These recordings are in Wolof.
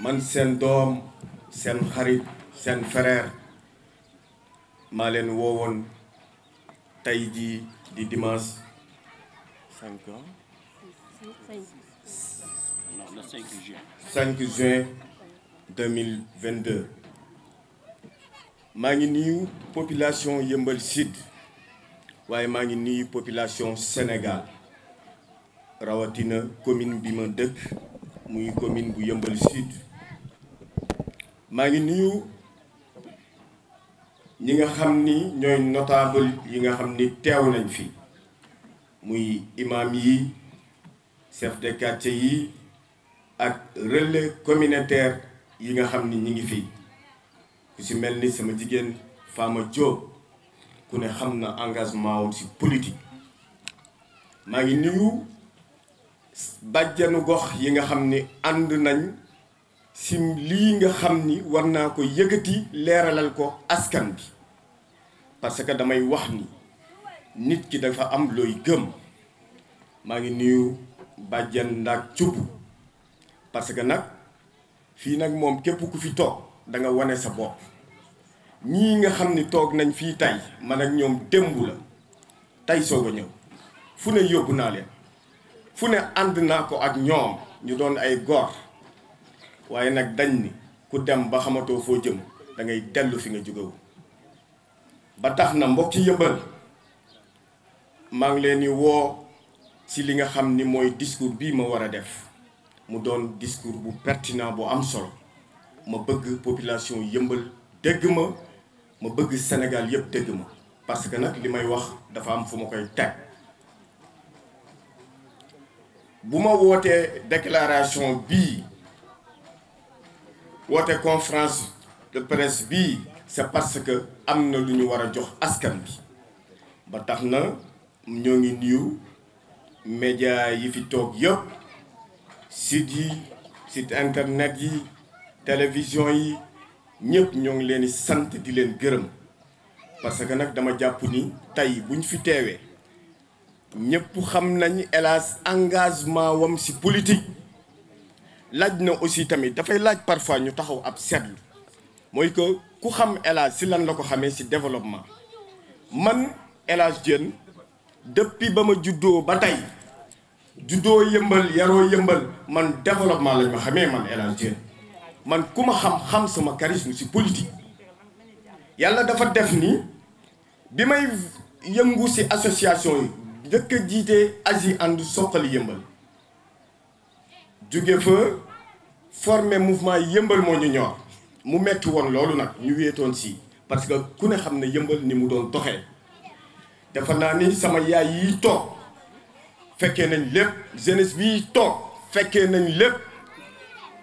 man seen doom seen xarit seen frère maa leen woowoon tey jii di dimanche 5 juin 2022 maa ngi nuyu population Yeumbeul Sud waaye maa ngi nuyu population Sénégal rawatina commune bi ma dëkk muy commune bu Yeumbeul Sud maa ngi nuyu ñi nga xam ni ñooy notable yi nga xam ni teew nañ fi muy imam yi chef de quartier yi ak relais communautaire yi nga xam ni ñi ngi fi ku ci mel ni sama jigéen Fama Diop ku ne xam na engagement woon ci politique maa ngi nuyu bàjjanu gox yi nga xam ni ànd nañ ci lii nga xam ni war naa ko yëkkati leeralal ko askan bi parce que damay wax ni nit ki dafa am looy gëm maa ngi nuyu bàjjan ndaak cubb parce que nag fii nag moom képp ku fi toog da nga wane sa bopp ñii nga xam ni toog nañ fii tey man ak ñoom démb la tey soog a ñëw fu ne yóbbu naa leen fu ne ànd naa ko ak ñoom ñu doon ay góor waaye nag dañ ni ku dem ba xamatoo foo jëm da ngay dellu fi nga jógewu ba tax na mbokk ci Yeumbeul maa ngi leen di woo ci li nga xam ni mooy discours bii ma war a def mu doon discours bu pertinent bu am solo ma bëgg population Yeumbeul dégg ma bëgg Sénégal yëpp dégg ma parce que nag li may wax dafa am fu ma koy teg bu ma wootee déclaration bii woote conférence de presse bii c'est parce que am na lu ñu war a jox askan bi ba tax na ñoo ngi nuyu média yi fi toog yëpp site yi site internet yi télévision yi ñëpp ñoo ngi leen di sant di leen gërëm parce que nag dama jàpp ni tey buñ fi teewee ñëpp xam nañ El Hadj engagement wam ci politique laaj na aussi tamit dafay laaj parfois ñu taxaw ab seetlu mooy que ku xam El Hadj ci lan la ko xamee ci développement man El Hadj Diène depuis ba ma juddoo ba tey juddoo Yeumbeul yaroo Yeumbeul man développement lañ ma xamee man El Hadj Diène man ku ma xam sama charisme ci politique yàlla dafa def ni bi may yëngu ci association yi njëkk a jiite Aji ànd Suxali Yeumbeul jóge fa formé mouvement Yeumbeul moo ñu ñor mu metti woon loolu nag ñu wéetoon ci parce que ku ne xam ne Yeumbeul ni mu doon doxee dafa naa ni sama yaay yi toog fekkee nañ lépp jeunesse bi toog fekkee nañ lépp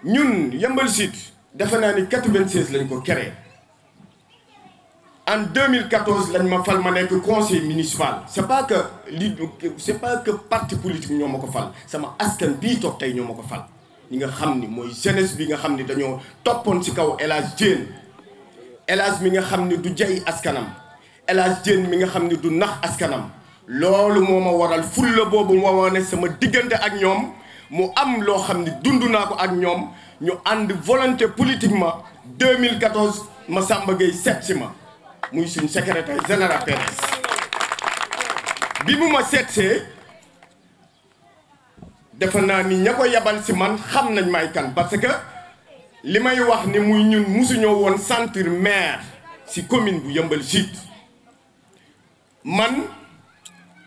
ñun Yeumbeul Sud dafa naa ni 96 lañ ko créé en 2014 lañ ma fal ma nekk conseil municipal c'est pas que parti politique ñoo ma ko fal sama askan bii toog tey ñoo ma ko fal ñi nga xam ni mooy jeunesse bi nga xam ni dañoo toppoon ci kaw El Hadj Diène El Hadj mi nga xam ni du jay askanam El Hadj Diène mi nga xam ni du nax askanam loolu moo ma waral fulla boobu moo wane sama diggante ak ñoom mu am loo xam ni dund naa ko ak ñoom ñu ànd volonté politiquement 2014 Massamba Gueye seet si ma muy suñ secrétaire général PDS bi mu ma seetsee defe naa ni ña ko yabal si man xam nañ may kan parce que li may wax ni muy ñun musuñoo woon sentir maire si commune bu Yeumbeul Sud man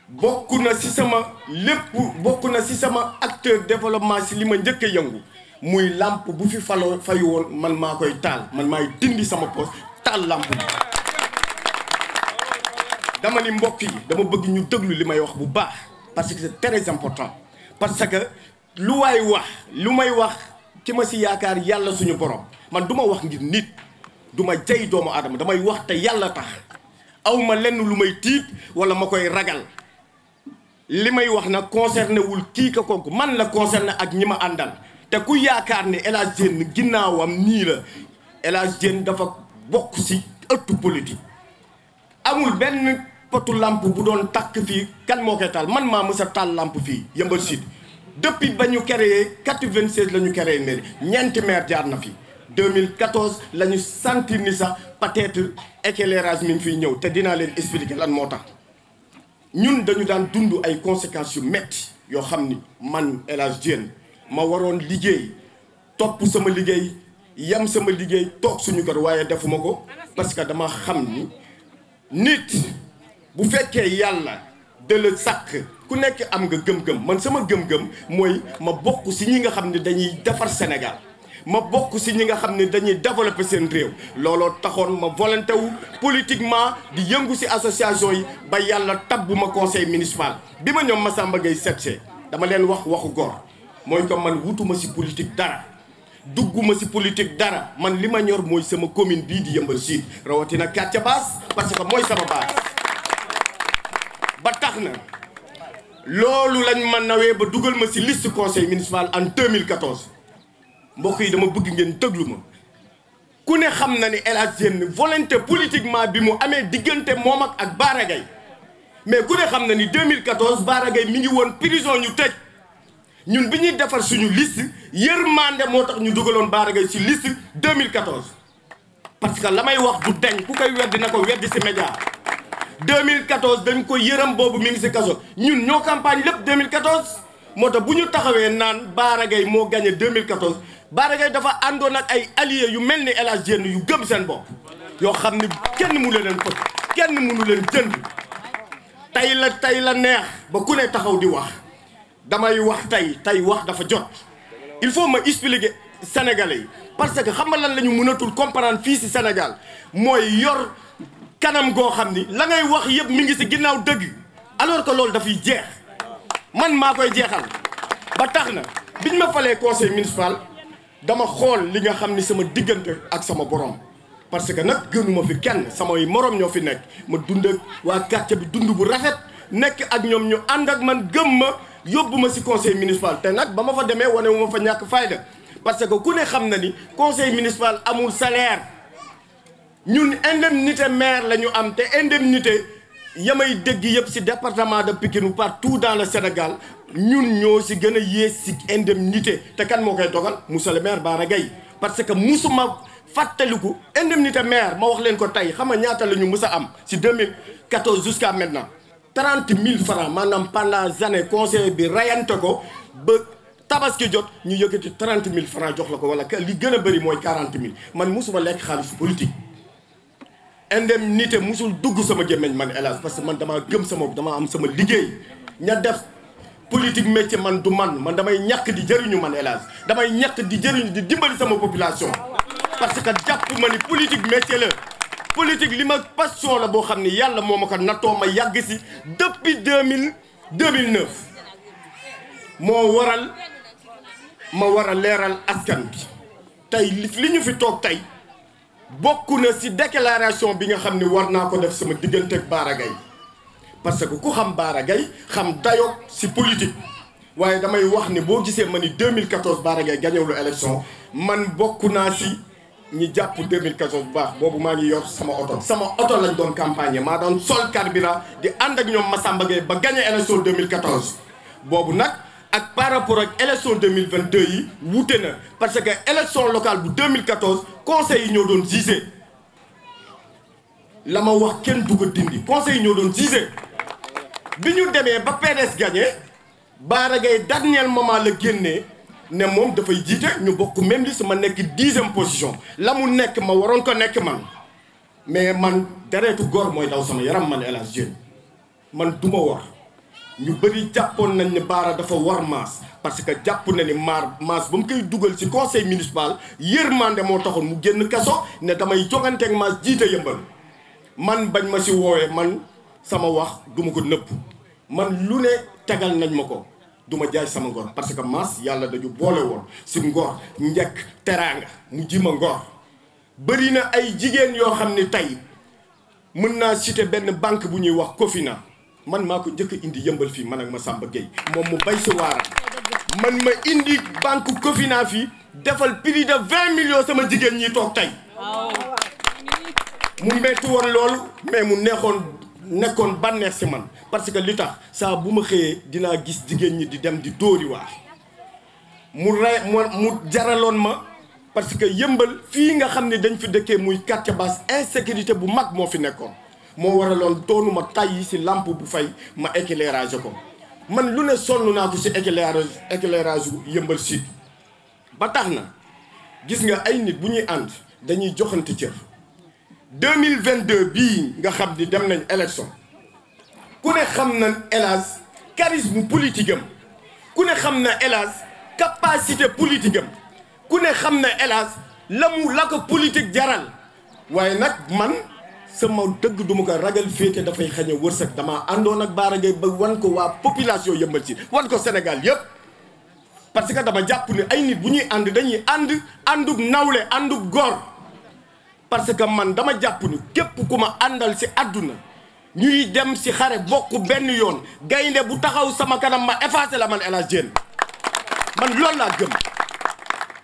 bokk na si sama lépp bokk na si sama acteur développement si li ma njëkk a yëngu muy làmp bu fi fayu woon man maa koy taal man maay dindi sama poste taal làmp bi dama ni mbokk yi dama bëgg ñu déglu li may wax bu baax parce que c'est très important parce que lu may wax ci ma si yaakaar yàlla suñu borom man du ma wax ngir nit du ma jay doomu aadama damay wax te yàlla tax awma lenn lu may tiit wala ma koy ragal li may wax nag concerné wul kii ka kooku man la concerné ak ñi ma àndal te ku yaakaar ne El Hadj Diène ginnaawam nii la El Hadj Diène dafa bokk ci ëttu politique amul benn potu lampe bu doon takk fii kan moo koy taal man maa mës a taal lampe fii Yeumbeul Sud depuis ba ñu créé 96 la ñu créé mairie ñeenti maire jaar na fi 2014 la ñu sentir ni sax peut-être éclairage mi ngi fiy ñëw te dinaa leen expliquer lan moo tax ñun dañu daan dund ay conséquences yu metti yoo xam ni man El Hadj Diène ma waroon liggéey topp sama liggéey yam sama liggéey toog suñu kër waaye defuma ko parce que dama xam ni nit bu fekkee yàlla de la sàkk ku nekk am nga gëm-gëm man sama gëm-gëm mooy ma bokk si ñi nga xam ne dañuy defar Sénégal ma bokk si ñi nga xam ne dañuy développer seen réew looloo taxoon ma volonté wu politiquement di yëngu si association yi ba yàlla tabbu ma conseil municipal bi ma ñoom Massamba Gueye seetsee dama leen wax waxu góor mooy que man wutuma si politique dara dugguma si politique dara man li ma ñor mooy sama commune bii di Yeumbeul Sud rawatina Kathia Basse parce que mooy sama base ba tax na loolu lañ ma nawee ba dugal ma si liste conseil municipal en 2014 mbokk yi dama bëgg ngeen déglu ma ku ne xam na ni El Hadj Diène volonté politiquement bi mu amee diggante moom ak Bara Gaye mais ku ne xam na ni 2014 Bara Gaye mi ngi woon prison ñu tëj ñun bi ñuy defar suñu liste yërmande moo tax ñu dugaloon Bara Gaye ci liste 2014 parce que la may wax du deñ ku koy weddi na ko weddi ci média 2014 dañ ko yërëm boobu mi ngi ci kaso ñun ñoo campagne lépp 2014 moo tax bu ñu taxawee naan Bara Gaye moo gagné 2014 Bara Gaye dafa àndoon ak ay alliés yu mel ni El Hadj Diène yu gëm seen bopp yoo xam ni kenn mënu leen fët kenn mënu leen jënd tey la neex ba ku ne taxaw di wax damay wax tey wax dafa jot il faut ma expliquer Sénégalais yi parce que xam nga lan la ñu mënatul comprendre fii ci Sénégal mooy yor kanam goo xam ni la ngay wax yëpp mi ngi ci ginnaaw dëgg alors que loolu dafay jeex man maa koy jeexal ba tax na biñ ma falee conseil municipal dama xool li nga xam ni sama diggante ak sama borom parce que nag gënuma fi kenn samay morom ñoo fi nekk ma dund ak waa quartier bi dund bu rafet nekk ak ñoom ñu ànd ak man gëm ma yóbbu ma ci conseil municipal te nag ba ma fa demee wane wu ma fa ñàkk fayda parce que ku ne xam na ni conseil municipal amul salaire ñun indemnité maire la ñu am te indemnité yamay dégg yëpp ci département de Pikine ou partout dans le Sénégal ñun ñoo ci gën a yées ci indemnité te kan moo koy dogal monsieur le maire Bara Gaye parce que musuma fàttaliku indemnité maire ma wax leen ko tey xam nga ñaata la ñu mus a am ci 2014 jusqu'à maintenant 30 000 francs maanaam pendant des années conseil bi rayante ko ba tabaski jot ñu yëkkati 30 000 francs jox la ko wala li gën a bëri mooy 40 000 man musuma lekk xaalis politique indemnité musul dugg sama gémmiñ man El Hadj parce que man damaa gëm sama dama am sama liggéey ña def politique métier man du man damay ñàkk di jëriñu man El Hadj damay ñàkk di jëriñu di dimbali sama population parce que jàpp ma ni politique métier la politique li ma passion la boo xam ni yàlla moo ma ko nattoo ma yàgg si depuis 2009 moo waral ma war a leeral askan bi tey li ñu fi toog tey bokk na ci déclaration bi nga xam ne war naa ko def sama diggante ak Bara Gaye parce que ku xam Bara Gaye xam dayoo ci politique waaye damay wax ne boo gisee ma ni 2014 Bara Gaye gañewlu élection man bokk naa ci ñi jàpp 2014 bu baax boobu maa ngi yor sama oto lañ doon campagne maa doon sol carburant di ànd ak ñoom Massamba Gueye ba gagné élection 2014 boobu nag ak par rapport ak élection 2022 yi wuute na parce que élection locale bu 2014 conseil yi ñoo doon gisé la ma wax kenn du ko dindi conseil yi ñoo doon gisé bi ñu demee ba PDS gagné Bara Gaye dernier moment la génnee ne moom dafay jiite ñu bokk même liste ma nekk 10e position la mu nekk ma waroon ko nekk man mais man deretu góor mooy daw sama yaram man El Hadj Diène man du ma war ñu bëri jàppoon nañ ne Bara dafa war maas parce que jàpp na ni maas ba mu koy dugal ci conseil municipal yërmande moo taxoon mu génn kaso ne damay joganteeg maas jiite Yeumbeul man bañ ma ci woowee man sama wax duma ko nëpp man lu ne tegal nañ ma ko duma jaay sama ngor parce que maas yàlla dañu boole woon ci ngor njëkk teraanga mu ji ma ngor bëri na ay jigéen yoo xam ne tey mën naa citer benn banque bu ñuy wax Cofina man maa ko njëkk indi Yeumbeul fii man ak Massamba Gueye moom mu bay si waaram man ma indi banque Cofina fii defal plus de 20 millions sama jigéen ñi toog tey mu metti woon loolu mais mu neexoon nekkoon bànneex si man parce que li tax saa bu ma xëyee dinaa gis jigéen ñi di dem di dóori waar mu jaraloon ma parce que yëmbal fii nga xam ne dañ fi dëkkee muy quartier basse insécurité bu mag moo fi nekkoon moo waraloon doonu ma tàyyi si lampe bu fay ma éclairage ko man lu ne sonn naa ko si éclairage yu yëmbal sud ba tax na gis nga ay nit bu ñuy ànd dañuy joxante cër 2022 bii nga xam ni dem nañ élection ku ne xam na El Hadj charisme politique am ku ne xam na El Hadj capacité politique am ku ne xam na El Hadj la ko politique jaral waaye nag man sama dëgg duma ko ragal féete dafay xañ a wërsëg dama àndoon ak Bara Gaye ba wan ko waa population yëmbal si wan ko Sénégal yëpp parce que dama jàpp ne ay nit bu ñuy ànd dañuy àndub nawle àndub góor parce que man dama jàpp ni képp ku ma àndal si àdduna ñuy dem si xare bokk benn yoon gaynde bu taxaw sama kanam ma effacé la man El Hadj Diène man loolu laa gëm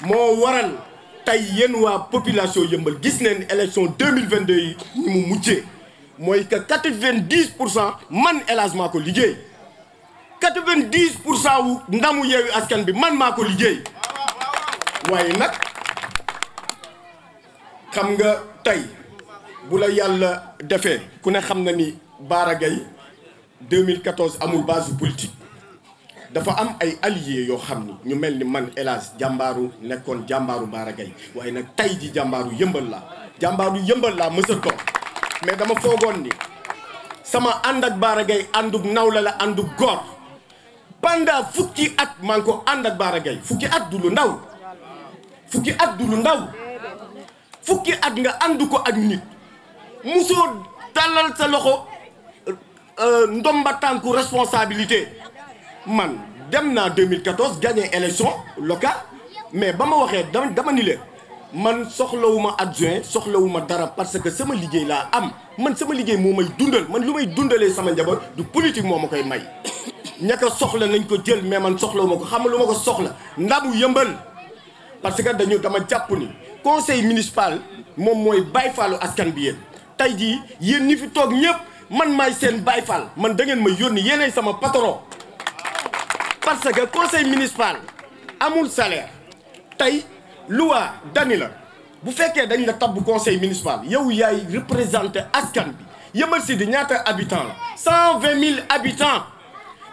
moo waral tey yéen waa population yëmbal gis neen élection 2022 yi ni mu mujjee mooy que 90% man El Hadj maa ko liggéey 90% wu ndamu Yewwi Askan bi man maa ko liggéey waaye nag xam nga tey bu la yàlla defee ku ne xam na ni Bara Gaye 2014 amul base politique dafa am ay alliés yoo xam ni ñu mel ni man El Hadj jàmbaaru nekkoon jàmbaaru Bara Gaye waaye nag tey ji jàmbaaru yëmbal laa mësa toog mais dama foogoon ni sama ànd ak Bara Gaye àndug nawla la àndug góor pendant fukki at maa ngi ko ànd ak Bara Gaye fukki at du lu ndaw fukki at nga ànd ko ak nit musoo tàllal sa loxo ndomba tànku responsabilité man dem naa 2014 gagné élection locale mais ba ma waxee dama ni leen man soxlawuma adjoint soxlawuma dara parce que sama liggéey laa am man sama liggéey moo may dundal man lu may dundalee sama njaboot du politique moo ma koy may ña ko soxla nañ ko jël mais man soxlawuma ko xam lu ma ko soxla ndamu yëmbal parce que dama jàpp ni conseil municipal moom mooy Baye Fallu askan bi yéen tey jii yéen ñi fi toog ñëpp man maay seen Baye Fall man da ngeen ma yónni yéenay sama patron parce que conseil municipal amul salaire tey loi dani la bu fekkee dañ la tabb conseil municipal yow yaay représenté askan bi Yeumbeul Sud ñaata habitants la 120 000 habitants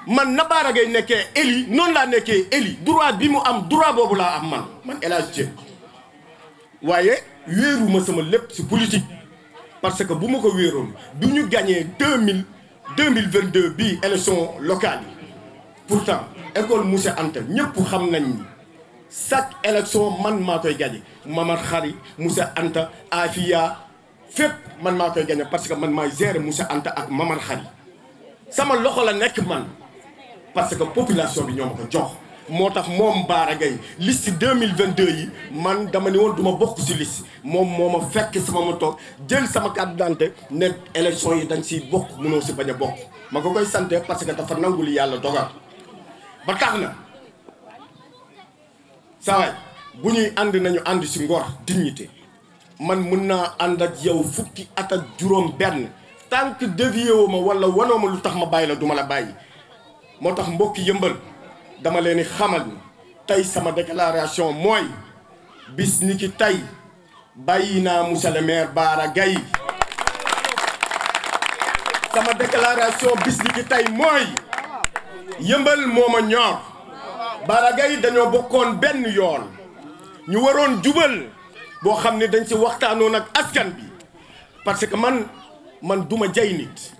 man na Bara Gaye nekkee élu noonu laa nekkee élu droit bi mu am droit boobu laa am man El Hadj Diène waaye wéeruma sama lépp ci politique parce que bu ma ko wéeroon du ñu gagné 2022 bii élection locale yi pourtant école Moussa Anta ñëpp xam nañ ni chaque élection man maa koy gagné Mamar Khary Moussa Anta Afia fépp man maa koy gagné parce que man maay gérer Moussa Anta ak Mamar Khary sama loxo la nekk man parce que population bi ñoo ma ko jox moo tax moom Bara Gaye liste 2022 yi man dama ni woon du ma bokk ci liste moom moo ma fekk sama ma toog jël sama carte d'identité ne élection yi dañ siy bokk mënoo si bañ a bokk ma ko koy sante parce que dafa nangu li yàlla dogal ba tax na saa waay bu ñuy ànd nañu ànd ci ngor dignité man mën naa ànd ak yow fukki at ak juróom benn tant que dévié wu ma wala wanoo ma lu tax ma bàyyi la duma la bàyyi moo tax mbokki yëmbal dama leen di xamal ni tey sama déclaration mooy bis ni ki tey bàyyi naa monsieur le maire Bara Gaye sama déclaration bis ni ki tey mooy yëmbal moo ma ñor Bara Gaye dañoo bokkoon benn yoon ñu waroon jubal boo xam ne dañ ci waxtaanoon ak askan bi parce que man duma jay nit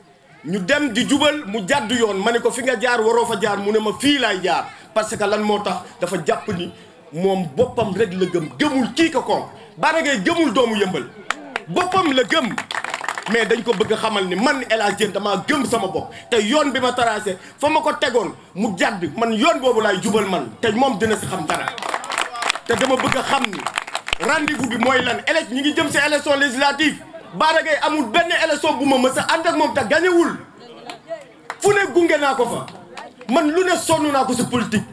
ñu dem di jubal mu jàdd yoon ma ne ko fi nga jaar waroo fa jaar mu ne ma fii laay jaar parce que lan moo tax dafa jàpp ni moom boppam rek la gëmul kii ko koom Bara Gaye gëmul doomu yëmbal boppam la gëm mais dañ ko bëgg a xamal ni man El Hadj Diène damaa gëm sama bopp te yoon bi ma tracé fa ma ko tegoon mu jàdd man yoon boobu laay jubal man te moom dina si xam dara te dama bëgg a xam ni rendez-vous bi mooy lan ñi ngi jëm si élection législative Bara Gaye amul benn élection bu ma mës a ànd ak moom te gañewul fu ne gunge naa ko fa man lu ne sonn naa ko si politique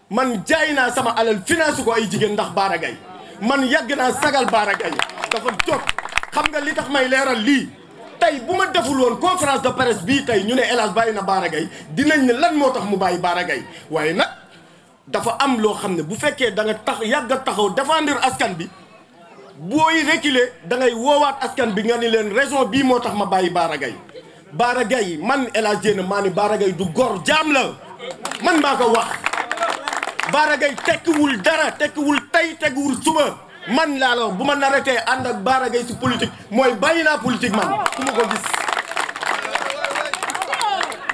man jaay naa sama alal finance ko ay jigéen ndax Bara Gaye man yàgg naa sagal Bara Gaye dafa jot xam nga li tax may leeral lii tey bu ma deful woon conférence de presse bii tey ñu ne El Hadj bàyyi na Bara Gaye dinañ ne lan moo tax mu bàyyi Bara Gaye waaye nag dafa am loo xam ne bu fekkee da nga tax yàgg a taxaw défendre askan bi booy reculer da ngay woowaat askan bi nga ni leen raison bii moo tax ma bàyyi Bara Gaye. Bara Gaye man El Hadj Diène maa ni Bara Gaye du gor jaam la man maa ko wax Bara Gaye tekkiwul dara tekkiwul tey tekkiwul suba man laa la bu ma naratee ànd ak Bara Gaye si politique mooy bàyyi naa politique man ku ma ko gis.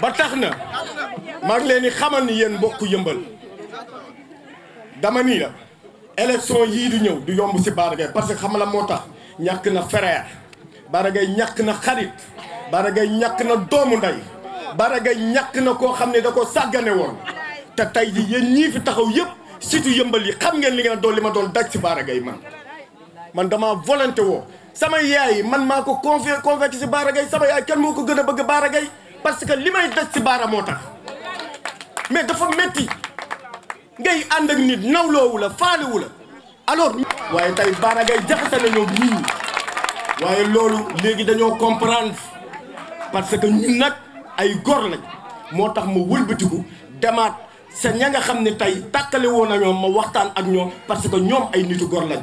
ba tax na maa ngi leen di xamal ni yéen mbokk yëmbal dama nii la élection yii di ñëw du yomb si Bara Gaye parce que xam la moo tax ñàkk na frère Bara Gaye ñàkk na xarit Bara Gaye ñàkk na doomu ndey Bara Gaye ñàkk na koo xam ne da ko sàggane woon te tey ji yéen ñii fi taxaw yëpp surtout yëmbal yi xam ngeen li ngeen doon li ma doon daj si Bara Gaye man dama volonté woo sama yaay man maa ko convaincu si Bara Gaye sama yaay kenn moo ko gën a bëgg Bara Gaye parce que li may daj si Bara moo tax mais dafa metti ngay ànd ak nit nawloowu la faalewu la alors waaye tey Bara Gaye jaxase na ñoom nit ñi waaye loolu léegi dañoo comprendre parce que ñun nag ay góor lañ moo tax ma wëlbatiku demaat sa ña nga xam ne tey tàkkale woon na ñoom ma waxtaan ak ñoom parce que ñoom ay nitu góor lañ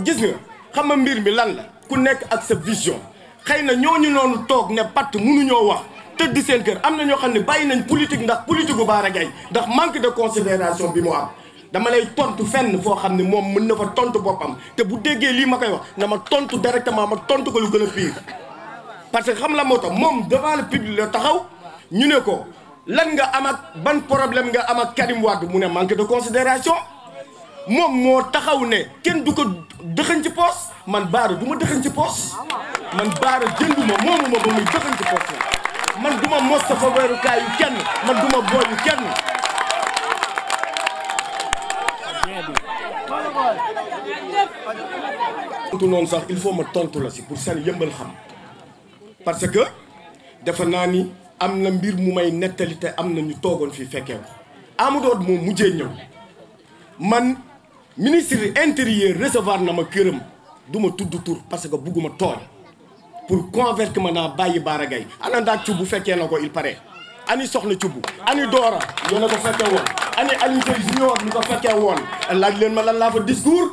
gis nga xam nga mbir mi lan la ku nekk ak sa vision xëy na ñooñu noonu toog ne patt mënuñoo wax tëdd seen kër am na ñoo xam ne bàyyi nañ politique ndax politique bu Bara Gaye ndax manque de considération bi mu am dama lay tontu fenn foo xam ne moom mën na fa tontu boppam te bu déggee lii ma koy wax na ma tontu directement ma tontu ko lu gën a pire. parce que xam la moo tax moom devant le public la taxaw ñu ne ko lan nga am ak ban problème nga am ak Karim Wade mu ne manque de considération moom moo taxaw ne kenn du ko dëxañ ci poos man Bara du ma dëxañ ci poos man Bara jënduma moomuma ba muy dëxañ ci poos man du ma mos sa fa weerukaayu kenn man du ma booyu kenn. tontu noonu sax il faut ma tontu la si pour seen yëmbal xam parce que defe naa ni am na mbir mu may nettali te am na ñu toogoon fii fekkee ko Amadou moom mujjee ñëw man ministre intérieur recevoir na ma këram du ma tudd tur parce que bugguma tooñ pour convaincre ma naa bàyyi Bara Gaye ana ndaak Thioub bu fekkee na ko il paraît ani soxna Thioub ani Dora yéen a ko fekkee woon ani Aliou Seye Junior ñu ko fekkee woon laaj leen ma lan laa fa discours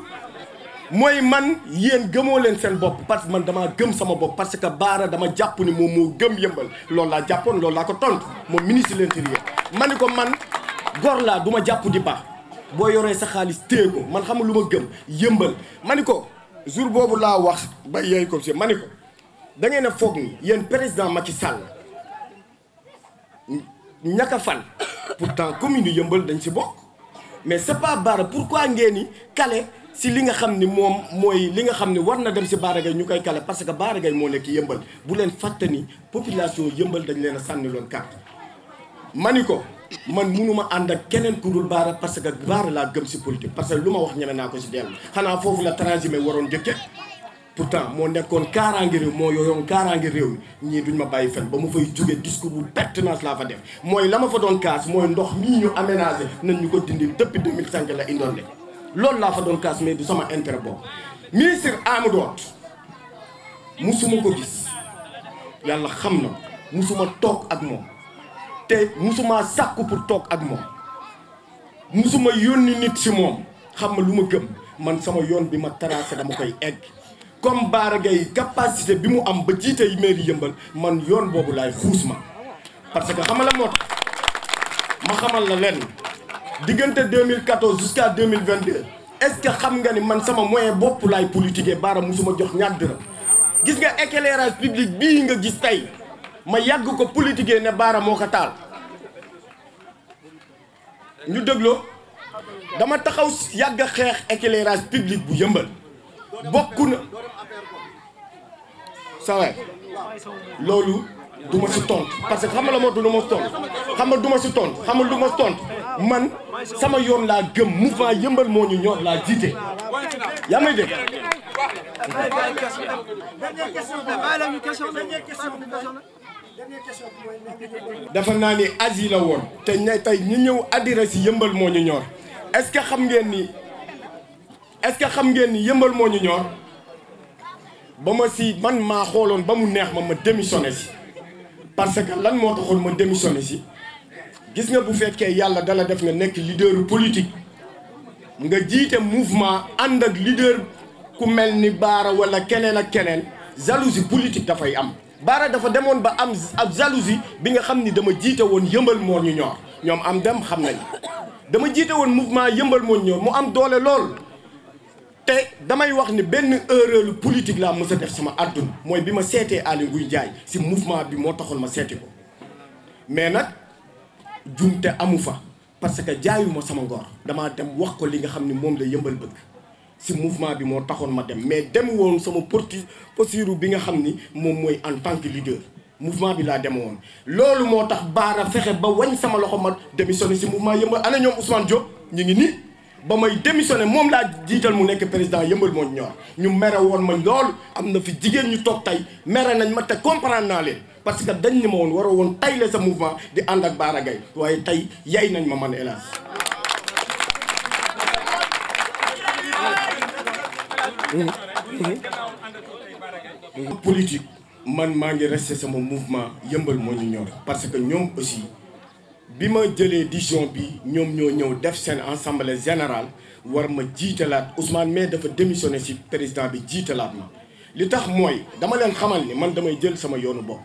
mooy man yéen gëmoo leen seen bopp parce que man damaa gëm sama bopp parce que Bara dama jàpp ni moom moo gëm yëmbal loolu laa jàppoon loolu laa ko tontu moom ministre de l'intérieur ma ni ko man gor laa du ma jàpp di baax boo yoree sa xaalis téye ko man xam lu ma gëm yëmbal ma ni ko jour boobu laa wax ba yeey ko si ma ni ko da ngeen a foog ni yéen président Macky Sall ñaka fan pourtant commune yu yëmbal dañ si bokk mais c'est pas Bara pourquoi ngeen ni kale si li nga xam ni moom mooy li nga xam ni war na dem si Bara Gaye ñu koy kale parce que Bara Gaye moo nekk yëmbal bu leen fàtte ni population yëmbal dañ leen a sànni loon carte ma ni ko man munuma ànd ak keneen ku dul Bara parce que Bara laa gëm si politique parce que lu ma wax ñeme naa ko si dellu xanaa foofu la transhumé waroon jëkke pourtant moo nekkoon kaaraange réew moo yoroon kaaraange réew mi ñii duñ ma bàyyi fen ba mu fay jóge discours bu pertinence laa fa def mooy la ma fa doon kaas mooy ndox mii ñu aménagé nañ ñu ko dindi depuis 2005 la inondé loolu laa fa doon kaas mais du sama intérêt boobu ministre Amadou musuma ko gis yàlla xam na musuma toog ak moom te musuma sàkku pour toog ak moom musuma yónni nit si moom xam nga lu ma gëm man sama yoon bi ma tracé dama koy egg comme Bara Gaye capacité bi mu am ba jiite mairie yëmbal man yoon boobu laay xuus ma parce que xamal la moo tax ma xamal la lenn diggante 2014 jusqu'à 2022 est-ce que xam nga ni man sama moyen bopp laay politiquer Bara musuma jox ñaar dërëm gis nga éclairage public bii nga gis tey ma yàgg ko politiquer ne Bara moo ko taal ñu dégloo dama taxaw yàgg a xeex éclairage public bu yëmbal bokk na sawaay loolu du ma si tontu parce que xam nga la moo du ma si tontu xam nga du ma si tontu xam nga du ma si tontu man sama yoon laa gëm mouvement yëmbal moo ñu ñor laa jiite yaa may dégg dafa naa ni asi la woon te ne tey ñu ñëw addira si yëmbal moo ñu ñor est-ce que xam ngeen ni yëmbal moo ñu ñor ba ma si man maa xooloon ba mu neex ma démissionné si parce que lan moo taxoon ma démissionné si gis nga bu fekkee yàlla dala def nga nekk leader politique nga jiite mouvement ànd ak leader ku mel ni Bara wala keneen ak keneen jalousie politique dafay am. Bara dafa demoon ba am ab jalousie bi nga xam ni dama jiite woon yëmbal moo ñu ñor ñoom am dem xam nañ dama jiite woon mouvement yëmbal moo ñu ñor mu am doole lool. te damay wax ni benn erreur politique laa mës a def sama àdduna mooy bi ma seetee Aly Ngouille Ndiaye si mouvement bi moo taxoon ma seeti ko mais nag jumte amu fa parce que jaayuma sama ngor damaa dem wax ko li nga xam ni moom la yëmbal bëgg si mouvement bi moo taxoon ma dem mais dem woon sama posture bi nga xam ni moom mooy en tant que leader mouvement bi laa dem woon. loolu moo tax Bara fexe ba wañ sama loxo ma démissionné si mouvement yëmbal ana ñoom Ousmane Diop ñu ngi nii. ba may démissionné moom laa jiital mu nekk président yëmbal moo ñor ñu mere woon ma loolu am na fi jigéen ñu toog tey mere nañ ma te comprendre naa leen parce que dañ ni ma woon waroo woon tay la sa mouvement di ànd ak Bara Gaye waaye tey yay nañ ma man hélas politique man maa ngi resté sama mouvement yëmbal moo ñu ñor parce que ñoom aussi bi ma jëlee décision bi ñoom ñoo ñëw def seen assemblée générale war ma jiitalaat Ousmane mais dafa démissionné si président bi jiitalaat ma li tax mooy dama leen xamal ni man damay jël sama yoonu bopp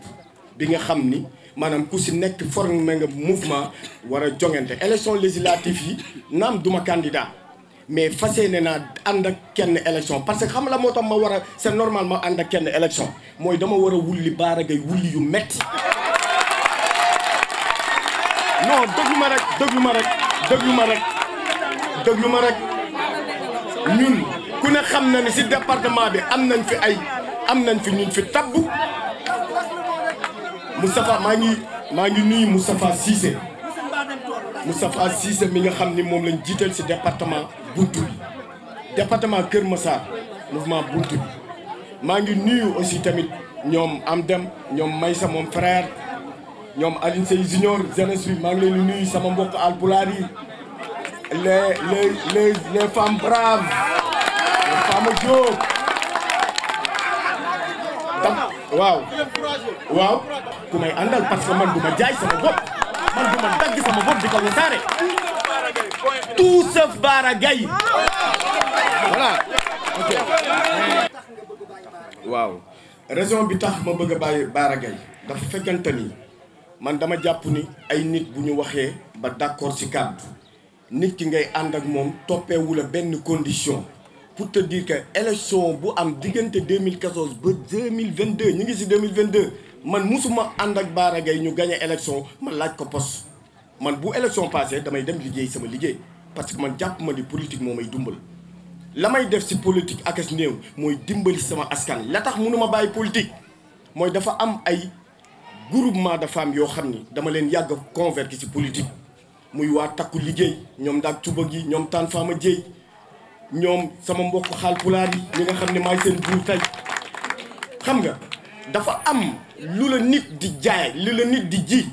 bi nga xam ni maanaam ku si nekk formé nga mouvement war a jongante élection législative yi naam duma candidat mais fas yéene naa ànd ak kenn élection parce que xam la moo tax ma war a c'est normal ma ànd ak kenn élection mooy dama war a wulli Bara Gaye wulli yu metti non déglu ma rek ñun ku ne xam na ni si département bi am nañ fi ñun fi tabbu Moustapha maa ngi nuyu Moustapha Cissé mi nga xam ni moom lañ jiital si département Buntu bi département Kër Massar mouvement Buntu bi maa ngi nuyu aussi tamit ñoom am dem ñoom Maysa moom frère ñoom Aline Sey Junior jeunesse bi maa ngi leen di nuyu sama mbokk alpulaar yi les femmes braves les femmes Diop waaw ku may àndal parce que man du ma jaay sama bopp man du ma dagg sama bopp di ko wasaare tout sauf Bara Gaye voilà ok waaw raison bi tax ma bëgg a bàyyi Bara Gaye dafa fekkante ni man dama jàpp ni ay nit bu ñu waxee ba d'accord ci kàddu nit ki ngay ànd ak moom toppeewu la benn condition pour te dire que élection bu am diggante 2014 ba 2022 ñu ngi ci 2022 man musuma ànd ak Bara Gaye ñu gagné élection man laaj ko poste man bu élection passé damay dem liggéey sama liggéey parce que man jàpp ma ni politique moo may dumbal la may def ci politique ak as néew mooy dimbali sama askan la tax mënuma bàyyi politique mooy dafa am ay groupement de femmes yoo xam ni dama leen yàgg a convaincre ci politique muy waa takku liggéey ñoom daal tuba gi ñoom taan faama jéey ñoom sama mbokk xaal pulaar yi ñi nga xam ne maay seen buur tey xam nga dafa am lu la nit di jaay lu la nit di ji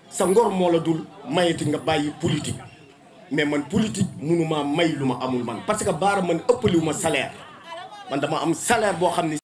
sa ngor moo la dul mayeti nga bàyyi politique mais man politique mënuma may lu ma amul man parce que Bara man ëppaliwu ma salaire man dama am salaire boo xam ne